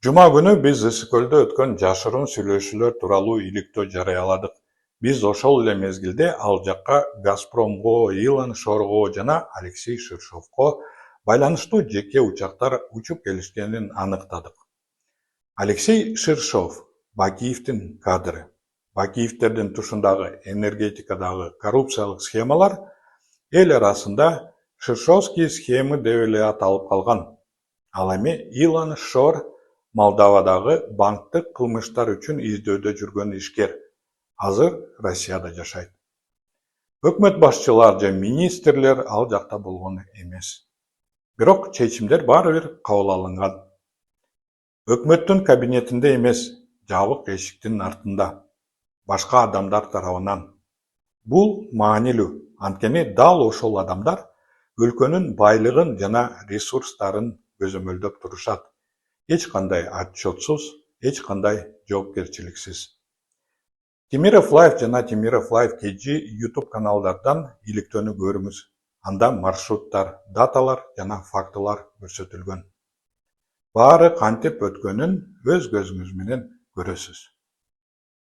Жума күнү биз Ысык-Көлдө өткөн жашыруун сүйлөшүүлөр тууралуу иликтөө жарыяладык. Биз ошол эле мезгилде ал жакка Газпромго, Илон Шорго жана Алексей Ширшовго байланыштуу жеке учактар учуп келишкенин аныктадык. Алексей Ширшов — Бакиевдин кадры. Бакиевдердин тушундагы энергетикадагы коррупциялык схемалар эл арасында Ширшовский схемы деп эле аталып калган. Ал эми Илон Шор Молдовадагы банктык кылмыштар үчүн издөөдө жүргөн ишкер. Азыр Россияда жашайт. Өкмөт башчылар же министрлер ал жакта болгон эмес. Бирок чечимдер баары бир кабыл алынган. Өкмөттүн кабинетинде эмес, жабык эшиктин артында, башка адамдар тарабынан. Бул маанилүү, анткени дал ошол адамдар өлкөнүн байлыгын жана ресурстарын көзөмөлдөп турушат. Эч кандай отчетсуз, эч кандай жоопкерчиликсиз. Темиров Лайв жана Темиров Лайв KG YouTube каналдардан иликтөөнү көрүңүз. Анда маршруттар, даталар жана фактылар көрсөтүлгөн. Баары кантип өткөнүн өз көзүңүз менен көрөсүз.